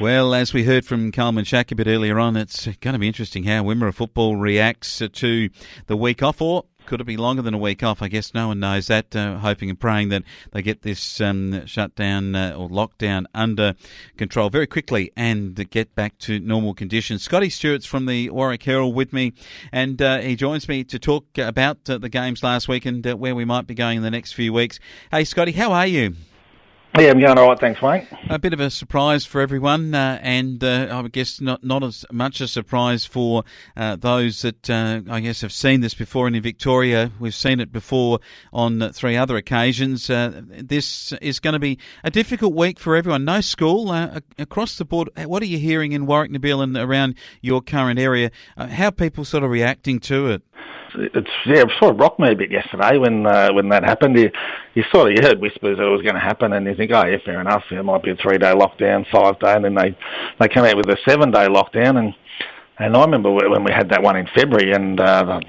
Well, as we heard from Coleman Shack a bit earlier on, it's going to be interesting how Wimmera football reacts to the week off, or could it be longer than a week off? I guess no one knows that, hoping and praying that they get this shutdown or lockdown under control very quickly and get back to normal conditions. Scotty Stewart's from the Warwick Herald with me, and he joins me to talk about the games last week and where we might be going in the next few weeks. Hey, Scotty, how are you? Yeah, I'm going all right, thanks, mate. A bit of a surprise for everyone, and I guess not as much a surprise for those that I guess have seen this before. And in Victoria, we've seen it before on 3 other occasions. This is going to be a difficult week for everyone. No school across the board. What are you hearing in Warwick, Nabil, and around your current area? How are people sort of reacting to it? It sort of rocked me a bit yesterday when that happened. You heard whispers it was going to happen, and you think, oh yeah, fair enough. It might be a 3-day lockdown, 5-day, and then they come out with a 7-day lockdown. And I remember when we had that one in February, and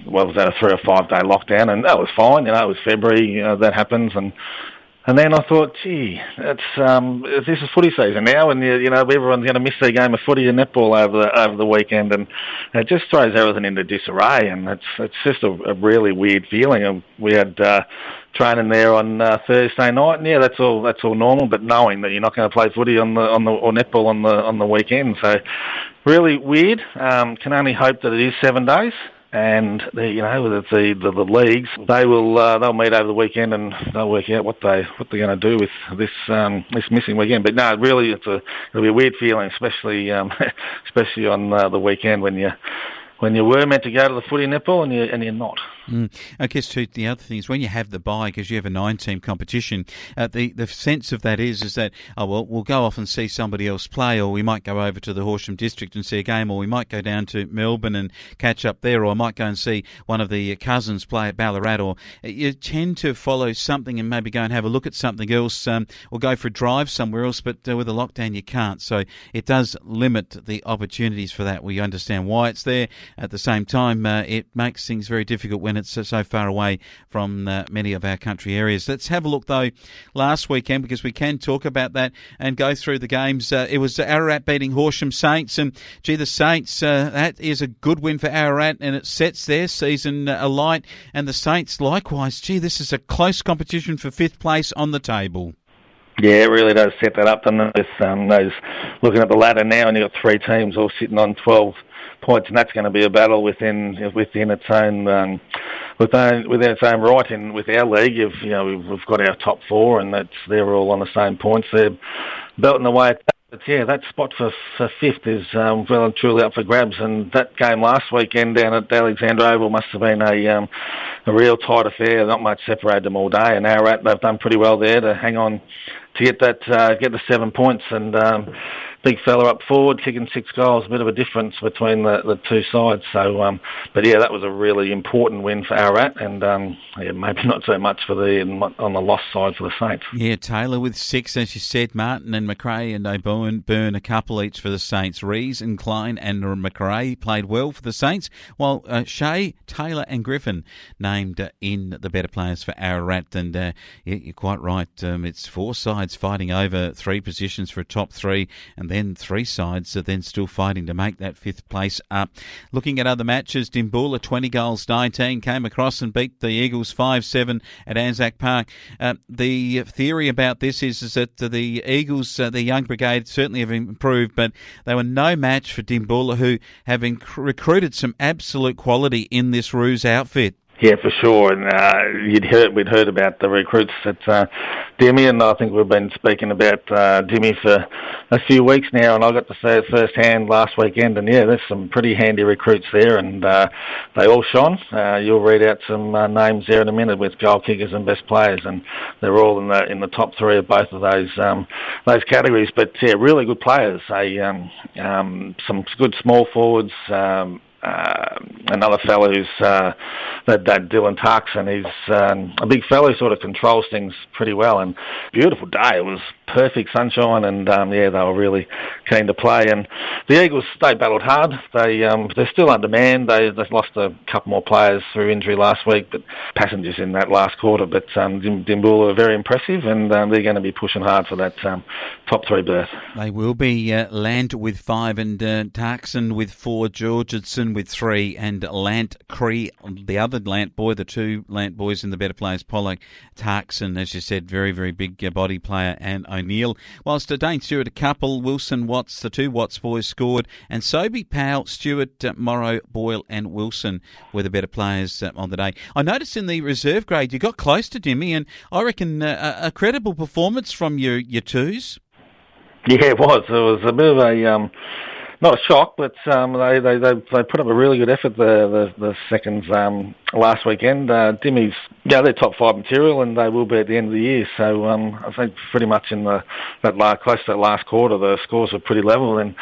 was that a 3 or 5-day lockdown, and that was fine. It was February, that happens, and then I thought, gee, this is footy season now, and everyone's going to miss their game of footy and netball over the weekend, and it just throws everything into disarray, and it's just a really weird feeling. We had training there on Thursday night, and yeah, that's all normal, but knowing that you're not going to play footy or netball on the weekend, so really weird. Can only hope that it is 7 days. And the leagues, they'll meet over the weekend and they'll work out what they're going to do with this missing weekend. But no, really, it'll be a weird feeling, especially on the weekend when you were meant to go to the footy netball and you're not. I guess too, the other thing is when you have the bye, because you have a 9-team competition, the sense of that is that, we'll go off and see somebody else play, or we might go over to the Horsham district and see a game, or we might go down to Melbourne and catch up there, or I might go and see one of the cousins play at Ballarat, or you tend to follow something and maybe go and have a look at something else, or go for a drive somewhere else, but with a lockdown you can't. So it does limit the opportunities for that. We understand why it's there. At the same time, it makes things very difficult when it's so far away from many of our country areas. Let's have a look, though, last weekend, because we can talk about that and go through the games. It was Ararat beating Horsham Saints, and gee, the Saints, that is a good win for Ararat, and it sets their season alight. And the Saints, likewise, gee, this is a close competition for 5th place on the table. Yeah, it really does set that up, doesn't it? With those looking at the ladder now, and you've got 3 teams all sitting on 12 points, and that's going to be a battle within its own within its own right. And with our league, we've got our top 4, and they're all on the same points. They're belting away at that. But yeah, that spot for 5th is well and truly up for grabs. And that game last weekend down at Alexandra Oval must have been a real tight affair. Not much separated them all day, and Ararat, they've done pretty well there to hang on to get the 7 points. And big fella up forward, kicking 6 goals, a bit of a difference between the 2 sides. So, but yeah, that was a really important win for Ararat, and maybe not so much on the lost side for the Saints. Yeah, Taylor with 6, as you said. Martin and McRae and O'Byrne a couple each for the Saints. Rees and Klein and McRae played well for the Saints, while Shea, Taylor and Griffin named in the better players for Ararat. And you're quite right, it's 4 sides fighting over 3 positions for a top 3, and then 3 sides are then still fighting to make that 5th place up. Looking at other matches, Dimboola 20 goals 19 came across and beat the Eagles 5-7 at Anzac Park. The theory about this is that the Eagles, the young brigade, certainly have improved, but they were no match for Dimboola, who have recruited some absolute quality in this Roos outfit. Yeah, for sure. And we'd heard about the recruits at Dimmy, and I think we've been speaking about Dimmy for a few weeks now, and I got to see it firsthand last weekend. And yeah, there's some pretty handy recruits there, and they all shone. You'll read out some names there in a minute with goal kickers and best players, and they're all in the top 3 of both of those categories. But yeah, really good players. Some good small forwards. Another fellow who's that Dylan Tarkson. He's a big fellow who sort of controls things pretty well, and beautiful day. It was perfect sunshine, and they were really keen to play. And the Eagles, they battled hard. They're still undermanned. They lost a couple more players through injury last week, but passengers in that last quarter. But Dimboola are very impressive, and they're going to be pushing hard for that top 3 berth. They will be. Lant with 5 and Tarkson with 4, Georgeson with 3, and Lant Cree, the other Lant boy, the 2 Lant boys in the better players, Pollock, Tarkson, as you said, very, very big body player, and O'Neill. Whilst Dane Stewart a couple, Wilson, Watts, the 2 Watts boys scored, and Sobey, Powell, Stewart, Morrow, Boyle and Wilson were the better players on the day. I noticed in the reserve grade you got close to Dimmy, and I reckon a credible performance from your 2s. Yeah, it was. It was a bit of a not a shock, but they put up a really good effort the seconds last weekend. Dimmy's they're top 5 material, and they will be at the end of the year. So I think pretty much in close to that last quarter, the scores were pretty level. And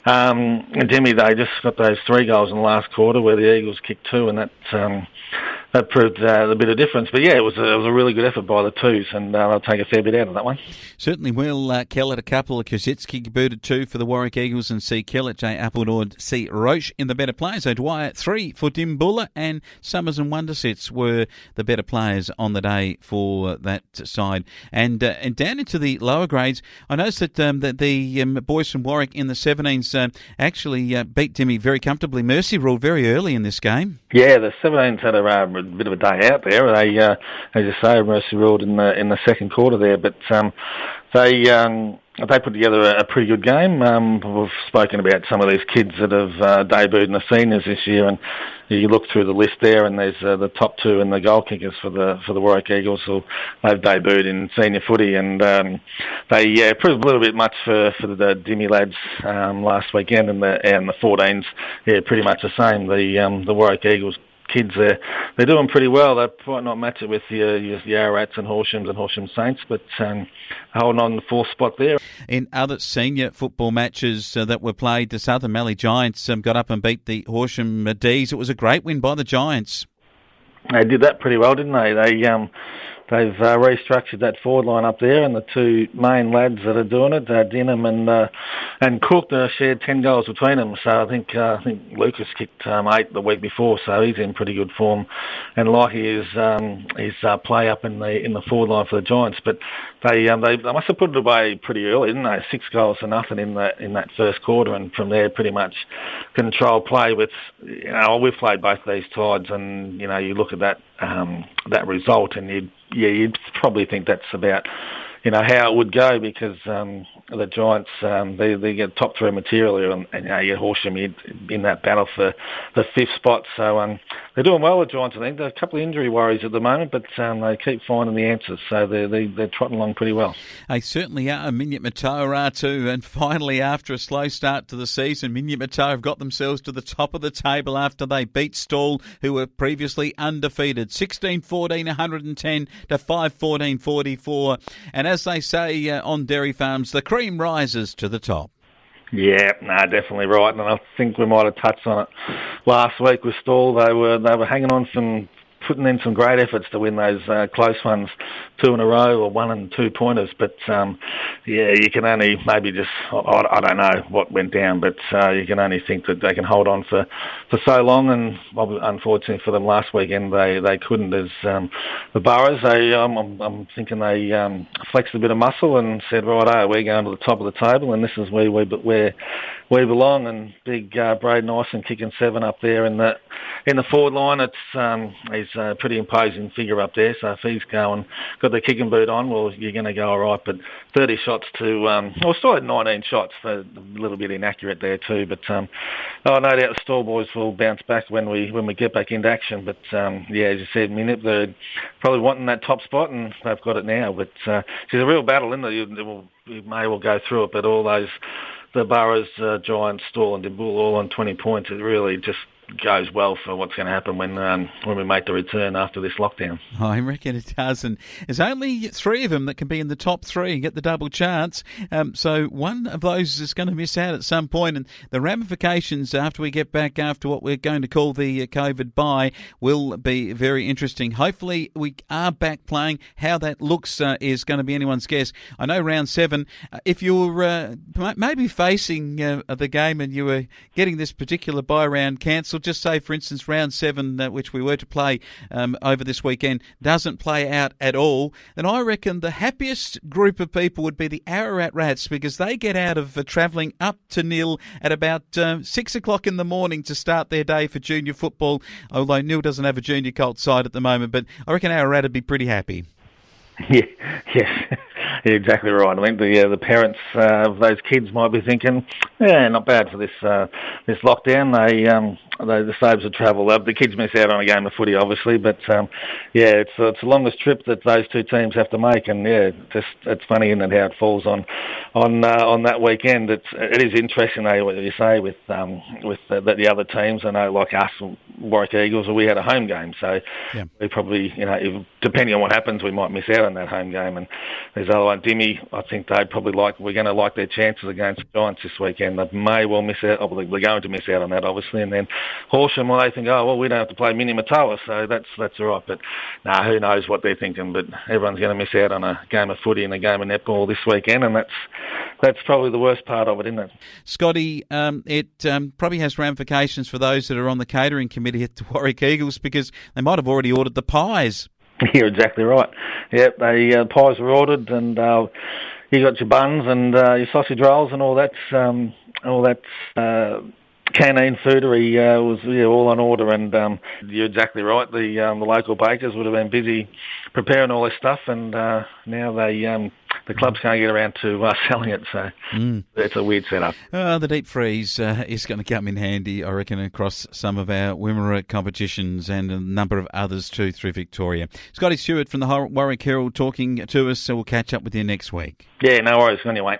Dimmy, they just got those 3 goals in the last quarter where the Eagles kicked 2, and that proved a bit of difference. But yeah, it was a really good effort by the 2s, and I'll take a fair bit out of that one. Certainly will. Kellett a couple, Kosicki booted 2 for the Warwick Eagles, and C. Kellett, J. Appledord, C. Roche in the better players. O'Dwyer 3 for Dimboola, and Summers and Wondersits were the better players on the day for that side. And down into the lower grades, I noticed that the boys from Warwick in the 17s actually beat Dimmy very comfortably. Mercy ruled very early in this game. Yeah, the 17s had a bit of a day out there. They, as you say, Mercy ruled in the second quarter there, but they put together a pretty good game. We've spoken about some of these kids that have debuted in the seniors this year, and you look through the list there, and there's the top 2 and the goal kickers for the Warwick Eagles. So they've debuted in senior footy, and they proved a little bit much for the Dimmy lads last weekend, and the 14s, pretty much the same. The Warwick Eagles kids, they're doing pretty well. They might not match it with your Yarrats and Horsham Saints, but holding on the 4th spot there. In other senior football matches that were played, the Southern Mallee Giants got up and beat the Horsham D's. It was a great win by the Giants. They did that pretty well, didn't they? They've restructured that forward line up there, and the 2 main lads that are doing it, Denham and Cook, shared 10 goals between them. So I think Lucas kicked 8 the week before, so he's in pretty good form, and like his play up in the forward line for the Giants. But they must have put it away pretty early, didn't they? 6 goals to nothing in that first quarter, and from there pretty much control play. With we've played both these sides, and you look at that result, and you'd probably think that's about how it would go, because the Giants, they get top 3 material here, and you Horsham in that battle for the 5th spot. So they're doing well, the Giants, I think. There are a couple of injury worries at the moment, but they keep finding the answers, so they're trotting along pretty well. They certainly are. Minyat Matoa are too, and finally, after a slow start to the season, Minyat Matoa have got themselves to the top of the table after they beat Stawell, who were previously undefeated. 16-14, 110 to 5-14, 44. And as they say on dairy farms, the cream rises to the top. Yeah, definitely right, and I think we might have touched on it last week with Stawell. They were hanging on putting in some great efforts to win those close ones 2 in a row, or 1 and 2 pointers. But you can only maybe just, I don't know what went down, but you can only think that they can hold on for so long. And unfortunately for them last weekend, they couldn't. As the Boroughs, I'm thinking they flexed a bit of muscle and said, right, we're going to the top of the table, and this is where we belong. And big Braden Nyson kicking 7 up there in the forward line. He's a pretty imposing figure up there, so if he's got the kicking boot on, well, you're going to go all right. But 30 shots still had 19 shots, for a little bit inaccurate there too. But no doubt the Stawell boys will bounce back when we get back into action. But as you said, they're probably wanting that top spot, and they've got it now. But it's a real battle, isn't it? You may well go through it, but all those, the Boroughs, Giants, Stawell and Dimboola all on 20 points, it really just goes well for what's going to happen when we make the return after this lockdown. I reckon it does, and there's only 3 of them that can be in the top 3 and get the double chance. So one of those is going to miss out at some point, and the ramifications after we get back after what we're going to call the COVID bye will be very interesting. Hopefully we are back playing. How that looks is going to be anyone's guess. I know round 7, if you're maybe facing the game and you were getting this particular bye round cancelled, just say, for instance, round 7, which we were to play over this weekend, doesn't play out at all, then I reckon the happiest group of people would be the Ararat Rats, because they get out of travelling up to nil at about 6 o'clock in the morning to start their day for junior football, although Nil doesn't have a junior Colt side at the moment, but I reckon Ararat would be pretty happy. Yeah, yes, you're exactly right. I think the parents of those kids might be thinking, yeah, not bad for this lockdown. The saves of travel. The kids miss out on a game of footy, obviously, but it's the longest trip that those 2 teams have to make, and it's funny, isn't it, how it falls on that weekend. It is interesting, though, what you say with the other teams. I know, like us, Warwick Eagles, we had a home game, so we probably, depending on what happens, we might miss out on that home game. And there's other one, Dimmy. I think we're going to like their chances against Giants this weekend. They may well miss out. They're going to miss out on that, obviously, and then Horsham, well, they think, we don't have to play Mini Matawa, so that's all right. But who knows what they're thinking? But everyone's going to miss out on a game of footy and a game of netball this weekend, and that's probably the worst part of it, isn't it? Scotty, it probably has ramifications for those that are on the catering committee at the Warwick Eagles, because they might have already ordered the pies. You're exactly right. Yep, pies were ordered, and you got your buns and your sausage rolls and all that canteen foodery was all on order, and you're exactly right. The local bakers would have been busy preparing all this stuff, and now the clubs can't get around to selling it, so it's a weird setup. The deep freeze is going to come in handy, I reckon, across some of our Wimmera competitions and a number of others too through Victoria. Scotty Stewart from the Warwick Herald talking to us, so we'll catch up with you next week. Yeah, no worries. Anyway.